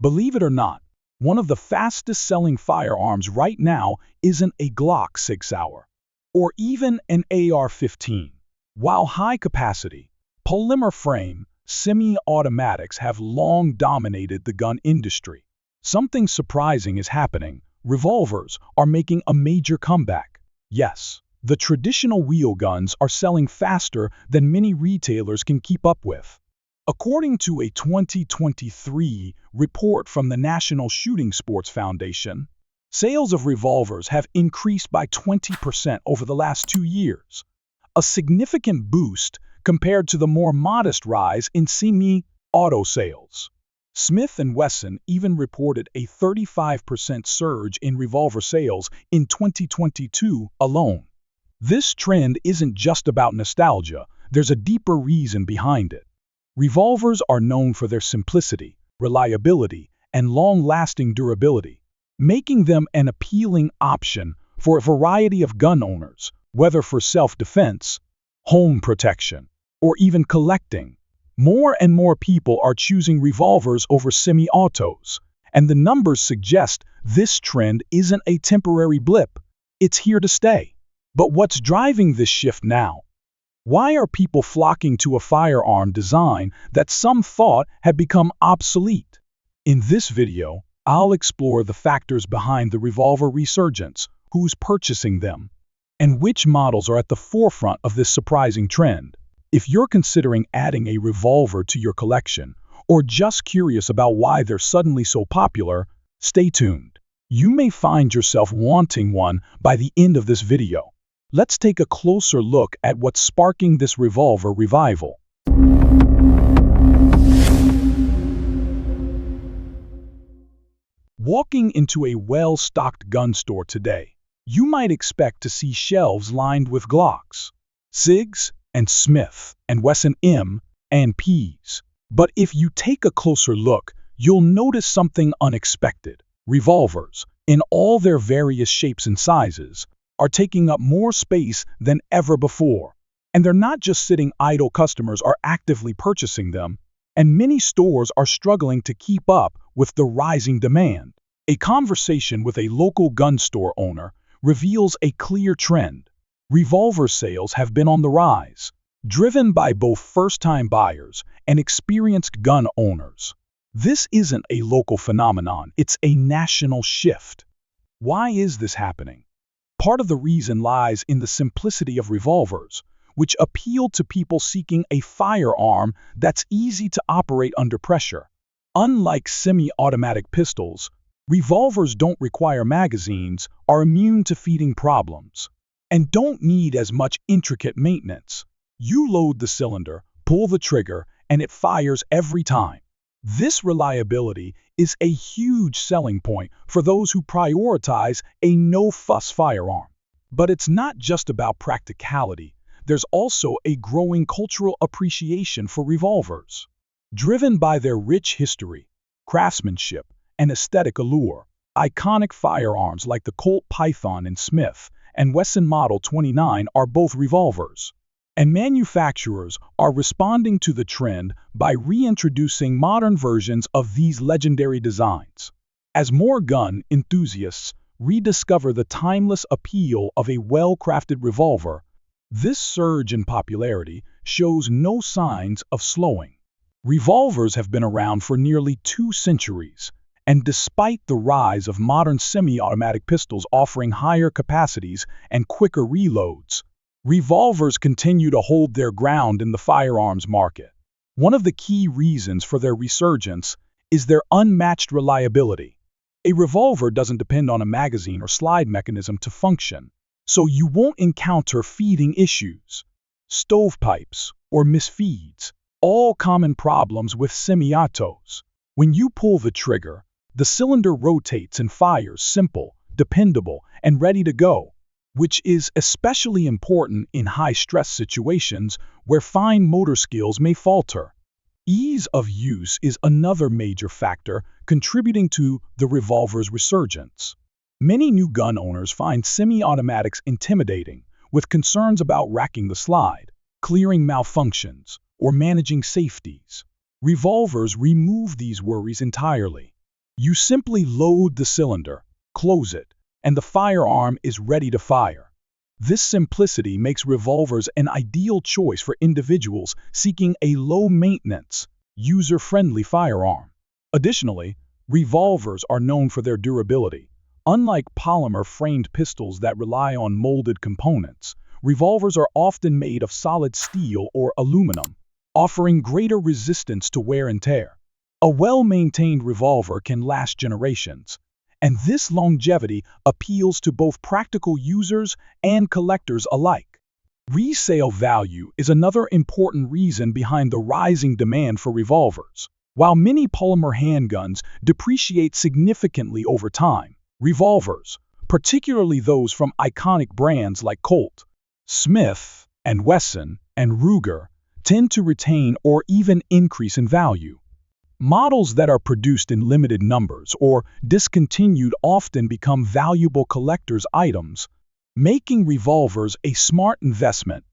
Believe it or not, one of the fastest-selling firearms right now isn't a Glock Sig Sauer, or even an AR-15. While high-capacity, polymer-frame, semi-automatics have long dominated the gun industry, something surprising is happening. Revolvers are making a major comeback. Yes, the traditional wheel guns are selling faster than many retailers can keep up with. According to a 2023 report from the National Shooting Sports Foundation, sales of revolvers have increased by 20% over the last 2 years, a significant boost compared to the more modest rise in semi-auto sales. Smith & Wesson even reported a 35% surge in revolver sales in 2022 alone. This trend isn't just about nostalgia, there's a deeper reason behind it. Revolvers are known for their simplicity, reliability, and long-lasting durability, making them an appealing option for a variety of gun owners, whether for self-defense, home protection, or even collecting. More and more people are choosing revolvers over semi-autos, and the numbers suggest this trend isn't a temporary blip, it's here to stay. But what's driving this shift now? Why are people flocking to a firearm design that some thought had become obsolete? In this video, I'll explore the factors behind the revolver resurgence, who's purchasing them, and which models are at the forefront of this surprising trend. If you're considering adding a revolver to your collection, or just curious about why they're suddenly so popular, stay tuned. You may find yourself wanting one by the end of this video. Let's take a closer look at what's sparking this revolver revival. Walking into a well-stocked gun store today, you might expect to see shelves lined with Glocks, Sigs, and Smith & Wesson M&Ps. But if you take a closer look, you'll notice something unexpected. Revolvers, in all their various shapes and sizes, are taking up more space than ever before. And they're not just sitting idle, customers are actively purchasing them, and many stores are struggling to keep up with the rising demand. A conversation with a local gun store owner reveals a clear trend. Revolver sales have been on the rise, driven by both first-time buyers and experienced gun owners. This isn't a local phenomenon, it's a national shift. Why is this happening? Part of the reason lies in the simplicity of revolvers, which appeal to people seeking a firearm that's easy to operate under pressure. Unlike semi-automatic pistols, revolvers don't require magazines, are immune to feeding problems, and don't need as much intricate maintenance. You load the cylinder, pull the trigger, and it fires every time. This reliability is a huge selling point for those who prioritize a no-fuss firearm. But it's not just about practicality. There's also a growing cultural appreciation for revolvers. Driven by their rich history, craftsmanship, and aesthetic allure, iconic firearms like the Colt Python and Smith & Wesson Model 29 are both revolvers. And manufacturers are responding to the trend by reintroducing modern versions of these legendary designs. As more gun enthusiasts rediscover the timeless appeal of a well-crafted revolver, this surge in popularity shows no signs of slowing. Revolvers have been around for nearly 2 centuries, and despite the rise of modern semi-automatic pistols offering higher capacities and quicker reloads, revolvers continue to hold their ground in the firearms market. One of the key reasons for their resurgence is their unmatched reliability. A revolver doesn't depend on a magazine or slide mechanism to function, so you won't encounter feeding issues, stovepipes, or misfeeds, all common problems with semi-autos. When you pull the trigger, the cylinder rotates and fires simple, dependable, and ready to go, which is especially important in high-stress situations where fine motor skills may falter. Ease of use is another major factor contributing to the revolver's resurgence. Many new gun owners find semi-automatics intimidating, with concerns about racking the slide, clearing malfunctions, or managing safeties. Revolvers remove these worries entirely. You simply load the cylinder, close it, and the firearm is ready to fire. This simplicity makes revolvers an ideal choice for individuals seeking a low-maintenance, user-friendly firearm. Additionally, revolvers are known for their durability. Unlike polymer-framed pistols that rely on molded components, revolvers are often made of solid steel or aluminum, offering greater resistance to wear and tear. A well-maintained revolver can last generations, and this longevity appeals to both practical users and collectors alike. Resale value is another important reason behind the rising demand for revolvers. While many polymer handguns depreciate significantly over time, revolvers, particularly those from iconic brands like Colt, Smith and Wesson, and Ruger, tend to retain or even increase in value. Models that are produced in limited numbers or discontinued often become valuable collector's items, making revolvers a smart investment.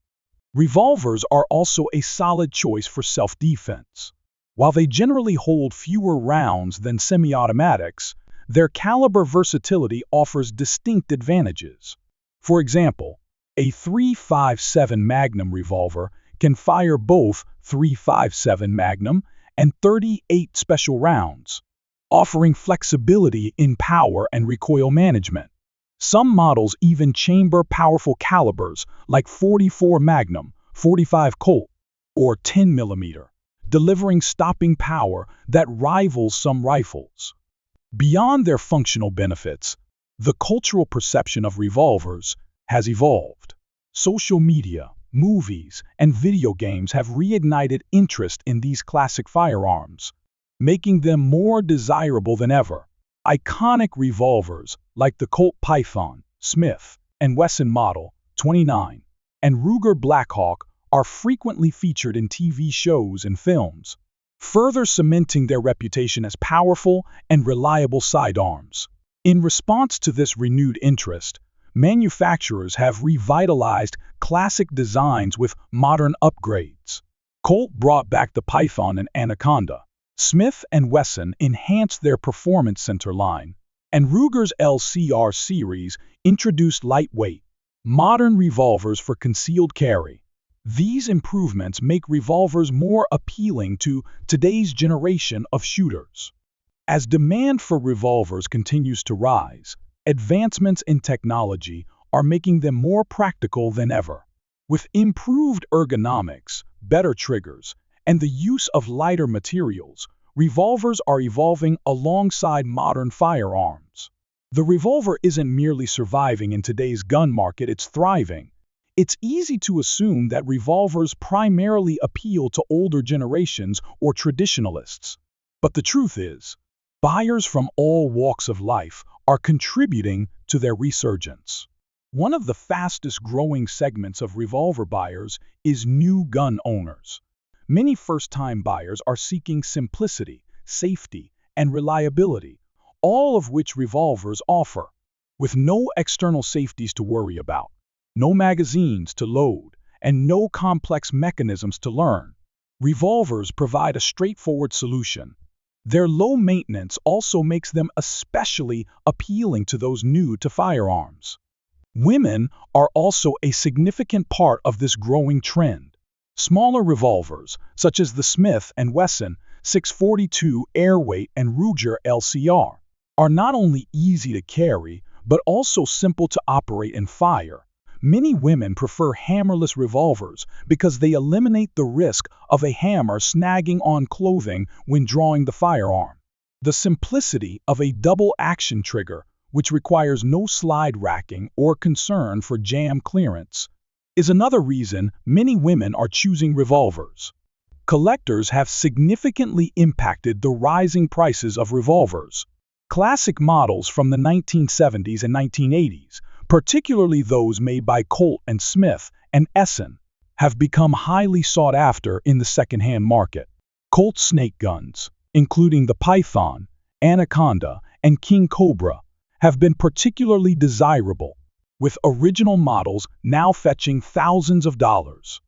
Revolvers are also a solid choice for self-defense. While they generally hold fewer rounds than semi-automatics, their caliber versatility offers distinct advantages. For example, a .357 Magnum revolver can fire both .357 Magnum and 38 special rounds, offering flexibility in power and recoil management. Some models even chamber powerful calibers like 44 Magnum, 45 Colt, or 10 mm, delivering stopping power that rivals some rifles. Beyond their functional benefits, the cultural perception of revolvers has evolved. Social media, movies, and video games have reignited interest in these classic firearms, making them more desirable than ever. Iconic revolvers like the Colt Python, Smith and Wesson Model 29, and Ruger Blackhawk are frequently featured in TV shows and films, further cementing their reputation as powerful and reliable sidearms. In response to this renewed interest, manufacturers have revitalized classic designs with modern upgrades. Colt brought back the Python and Anaconda. Smith and Wesson enhanced their Performance Center line, and Ruger's LCR series introduced lightweight, modern revolvers for concealed carry. These improvements make revolvers more appealing to today's generation of shooters. As demand for revolvers continues to rise, advancements in technology are making them more practical than ever. With improved ergonomics, better triggers, and the use of lighter materials, revolvers are evolving alongside modern firearms. The revolver isn't merely surviving in today's gun market, it's thriving. It's easy to assume that revolvers primarily appeal to older generations or traditionalists. But the truth is, buyers from all walks of life are contributing to their resurgence. One of the fastest growing segments of revolver buyers is new gun owners. Many first-time buyers are seeking simplicity, safety, and reliability, all of which revolvers offer. With no external safeties to worry about, no magazines to load, and no complex mechanisms to learn, revolvers provide a straightforward solution. Their low maintenance also makes them especially appealing to those new to firearms. Women are also a significant part of this growing trend. Smaller revolvers, such as the Smith & Wesson 642 Airweight and Ruger LCR, are not only easy to carry, but also simple to operate and fire. Many women prefer hammerless revolvers because they eliminate the risk of a hammer snagging on clothing when drawing the firearm. The simplicity of a double-action trigger, which requires no slide racking or concern for jam clearance, is another reason many women are choosing revolvers. Collectors have significantly impacted the rising prices of revolvers. Classic models from the 1970s and 1980s, particularly those made by Colt and Smith and Wesson, have become highly sought after in the secondhand market. Colt snake guns, including the Python, Anaconda, and King Cobra, have been particularly desirable, with original models now fetching thousands of dollars.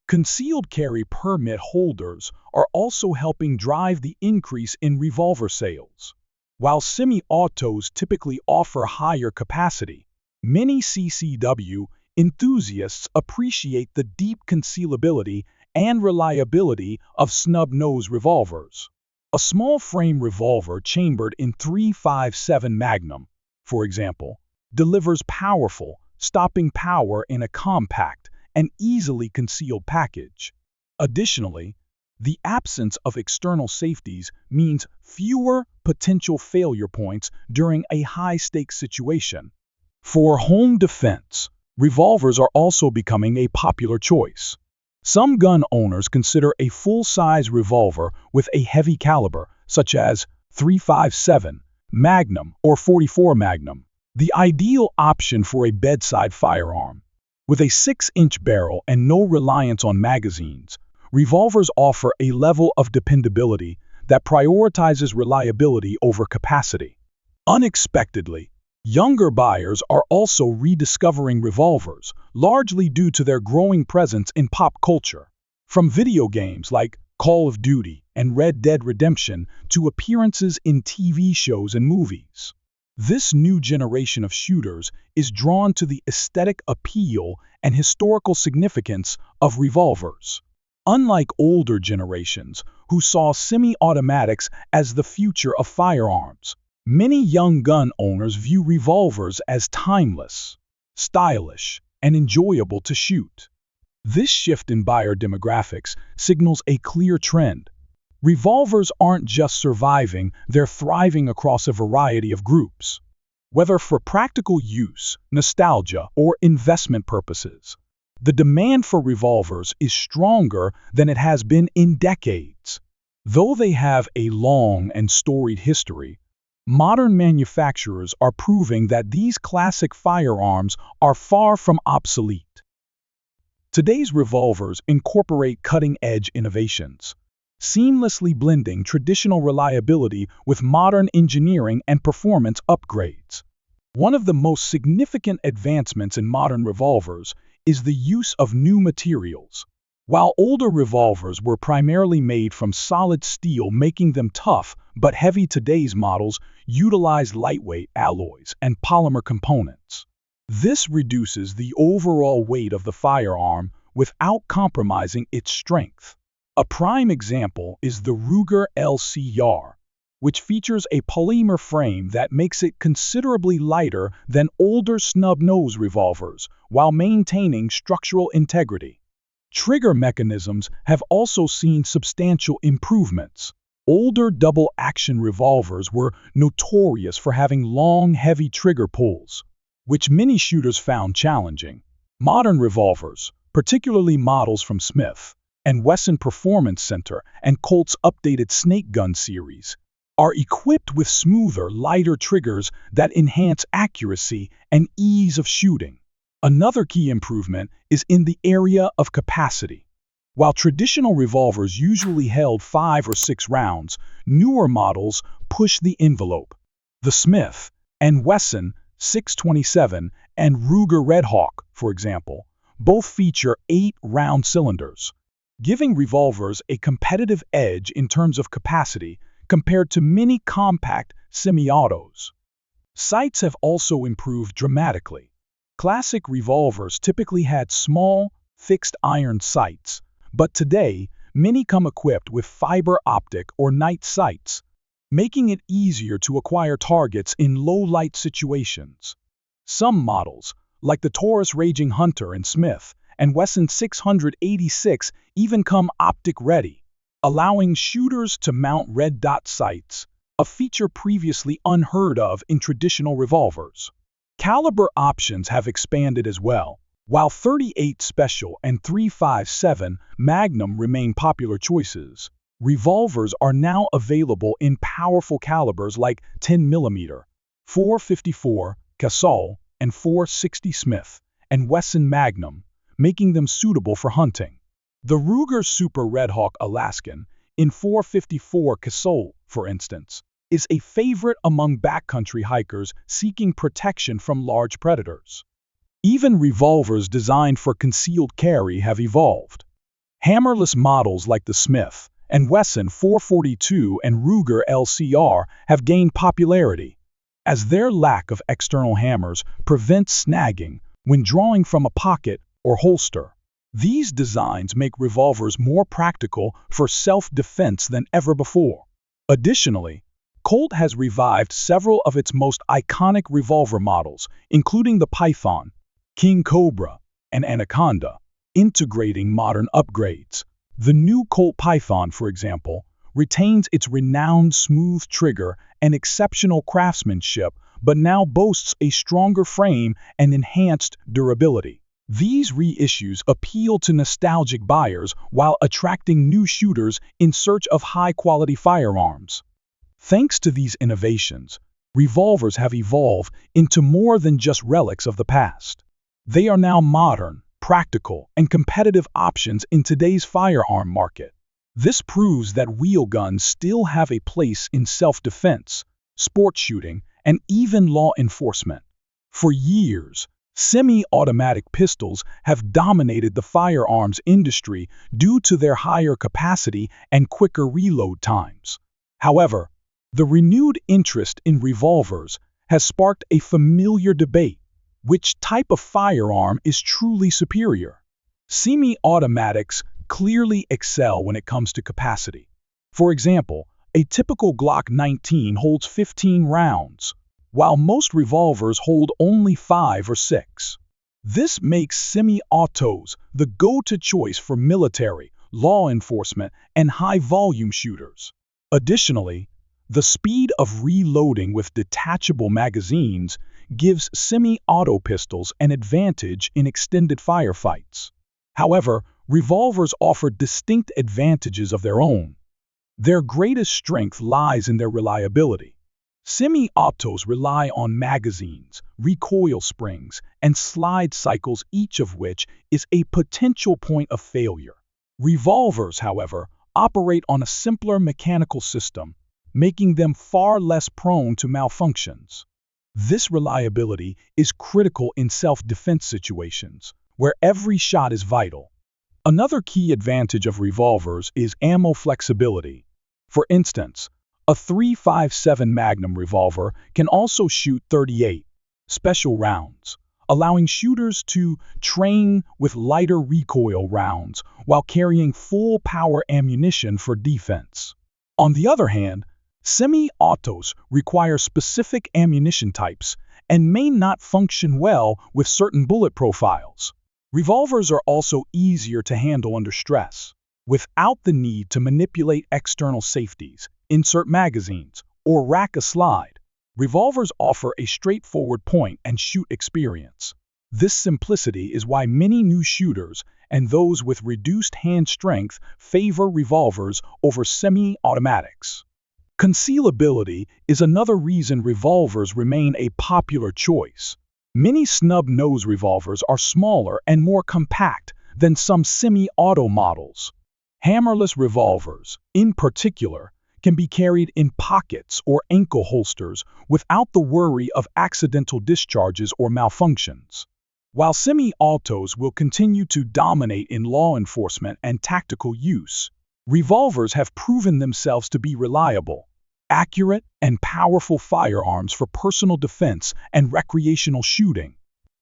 Concealed carry permit holders are also helping drive the increase in revolver sales. While semi-autos typically offer higher capacity, many CCW enthusiasts appreciate the deep concealability and reliability of snub-nose revolvers. A small-frame revolver chambered in .357 Magnum, for example, delivers powerful, stopping power in a compact and easily concealed package. Additionally, the absence of external safeties means fewer potential failure points during a high-stakes situation. For home defense, revolvers are also becoming a popular choice. Some gun owners consider a full-size revolver with a heavy caliber, such as .357 Magnum or .44 Magnum, the ideal option for a bedside firearm. With a 6-inch barrel and no reliance on magazines, revolvers offer a level of dependability that prioritizes reliability over capacity. Unexpectedly, younger buyers are also rediscovering revolvers, largely due to their growing presence in pop culture. From video games like Call of Duty and Red Dead Redemption to appearances in TV shows and movies. This new generation of shooters is drawn to the aesthetic appeal and historical significance of revolvers. Unlike older generations, who saw semi-automatics as the future of firearms, many young gun owners view revolvers as timeless, stylish, and enjoyable to shoot. This shift in buyer demographics signals a clear trend. Revolvers aren't just surviving, they're thriving across a variety of groups. Whether for practical use, nostalgia, or investment purposes, the demand for revolvers is stronger than it has been in decades. Though they have a long and storied history, modern manufacturers are proving that these classic firearms are far from obsolete. Today's revolvers incorporate cutting-edge innovations, seamlessly blending traditional reliability with modern engineering and performance upgrades. One of the most significant advancements in modern revolvers is the use of new materials. While older revolvers were primarily made from solid steel, making them tough but heavy, today's models utilize lightweight alloys and polymer components. This reduces the overall weight of the firearm without compromising its strength. A prime example is the Ruger LCR, which features a polymer frame that makes it considerably lighter than older snub-nose revolvers while maintaining structural integrity. Trigger mechanisms have also seen substantial improvements. Older double-action revolvers were notorious for having long, heavy trigger pulls, which many shooters found challenging. Modern revolvers, particularly models from Smith Wesson Performance Center and Colt's updated Snake Gun series, are equipped with smoother, lighter triggers that enhance accuracy and ease of shooting. Another key improvement is in the area of capacity. While traditional revolvers usually held 5 or 6 rounds, newer models push the envelope. The Smith Wesson 627 and Ruger Red Hawk, for example, both feature 8-round cylinders, giving revolvers a competitive edge in terms of capacity compared to many compact semi-autos. Sights have also improved dramatically. Classic revolvers typically had small, fixed iron sights, but today, many come equipped with fiber optic or night sights, making it easier to acquire targets in low-light situations. Some models, like the Taurus Raging Hunter and Smith Wesson 686, even come optic-ready, allowing shooters to mount red dot sights, a feature previously unheard of in traditional revolvers. Caliber options have expanded as well. While .38 Special and .357 Magnum remain popular choices, revolvers are now available in powerful calibers like 10mm, .454 Casull, and .460 Smith Wesson Magnum, making them suitable for hunting. The Ruger Super Red Hawk Alaskan in .454 Casull, for instance, is a favorite among backcountry hikers seeking protection from large predators. Even revolvers designed for concealed carry have evolved. Hammerless models like the Smith and Wesson 442 and Ruger LCR have gained popularity, as their lack of external hammers prevents snagging when drawing from a pocket or holster. These designs make revolvers more practical for self-defense than ever before. Additionally, Colt has revived several of its most iconic revolver models, including the Python, King Cobra, and Anaconda, integrating modern upgrades. The new Colt Python, for example, retains its renowned smooth trigger and exceptional craftsmanship, but now boasts a stronger frame and enhanced durability. These reissues appeal to nostalgic buyers while attracting new shooters in search of high-quality firearms. Thanks to these innovations, revolvers have evolved into more than just relics of the past. They are now modern, practical, and competitive options in today's firearm market. This proves that wheel guns still have a place in self-defense, sport shooting, and even law enforcement. For years, semi-automatic pistols have dominated the firearms industry due to their higher capacity and quicker reload times. However, the renewed interest in revolvers has sparked a familiar debate: which type of firearm is truly superior? Semi-automatics clearly excel when it comes to capacity. For example, a typical Glock 19 holds 15 rounds, while most revolvers hold only 5 or 6. This makes semi-autos the go-to choice for military, law enforcement, and high-volume shooters. Additionally, the speed of reloading with detachable magazines gives semi-auto pistols an advantage in extended firefights. However, revolvers offer distinct advantages of their own. Their greatest strength lies in their reliability. Semi-autos rely on magazines, recoil springs, and slide cycles, each of which is a potential point of failure. Revolvers, however, operate on a simpler mechanical system, making them far less prone to malfunctions. This reliability is critical in self-defense situations, where every shot is vital. Another key advantage of revolvers is ammo flexibility. For instance, a .357 Magnum revolver can also shoot 38 special rounds, allowing shooters to train with lighter recoil rounds while carrying full-power ammunition for defense. On the other hand, semi-autos require specific ammunition types and may not function well with certain bullet profiles. Revolvers are also easier to handle under stress, without the need to manipulate external safeties, insert magazines, or rack a slide. Revolvers offer a straightforward point-and-shoot experience. This simplicity is why many new shooters and those with reduced hand strength favor revolvers over semi-automatics. Concealability is another reason revolvers remain a popular choice. Many snub-nose revolvers are smaller and more compact than some semi-auto models. Hammerless revolvers, in particular, can be carried in pockets or ankle holsters without the worry of accidental discharges or malfunctions. While semi-autos will continue to dominate in law enforcement and tactical use, revolvers have proven themselves to be reliable, accurate, and powerful firearms for personal defense and recreational shooting.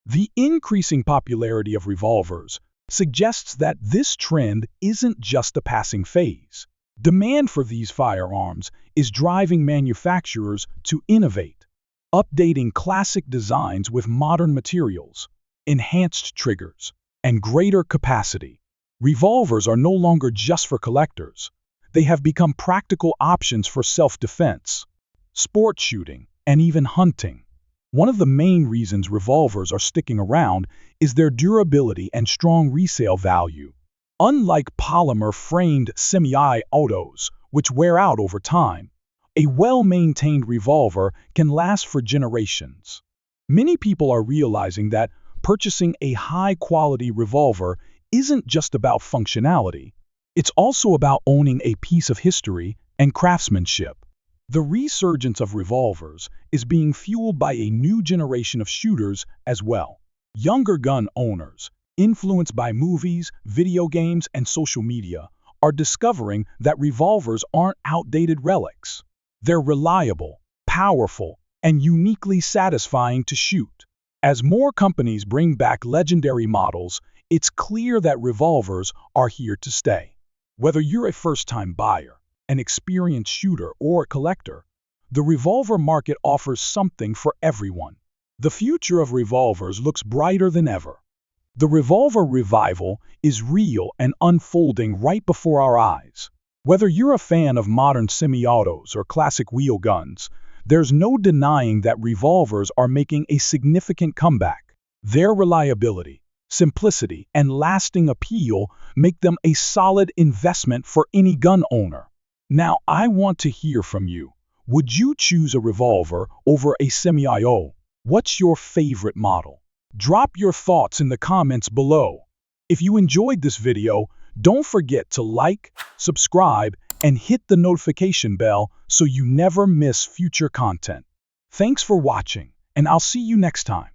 The increasing popularity of revolvers suggests that this trend isn't just a passing phase. Demand for these firearms is driving manufacturers to innovate, updating classic designs with modern materials, enhanced triggers, and greater capacity. Revolvers are no longer just for collectors. They have become practical options for self-defense, sport shooting, and even hunting. One of the main reasons revolvers are sticking around is their durability and strong resale value. Unlike polymer-framed semi-autos, which wear out over time, a well-maintained revolver can last for generations. Many people are realizing that purchasing a high-quality revolver isn't just about functionality. It's also about owning a piece of history and craftsmanship. The resurgence of revolvers is being fueled by a new generation of shooters as well. Younger gun owners, influenced by movies, video games, and social media, are discovering that revolvers aren't outdated relics. They're reliable, powerful, and uniquely satisfying to shoot. As more companies bring back legendary models, it's clear that revolvers are here to stay. Whether you're a first-time buyer, an experienced shooter, or a collector, the revolver market offers something for everyone. The future of revolvers looks brighter than ever. The revolver revival is real and unfolding right before our eyes. Whether you're a fan of modern semi-autos or classic wheel guns, there's no denying that revolvers are making a significant comeback. Their reliability, simplicity, and lasting appeal make them a solid investment for any gun owner. Now, I want to hear from you. Would you choose a revolver over a semi-auto? What's your favorite model? Drop your thoughts in the comments below. If you enjoyed this video, don't forget to like, subscribe, and hit the notification bell so you never miss future content. Thanks for watching, and I'll see you next time.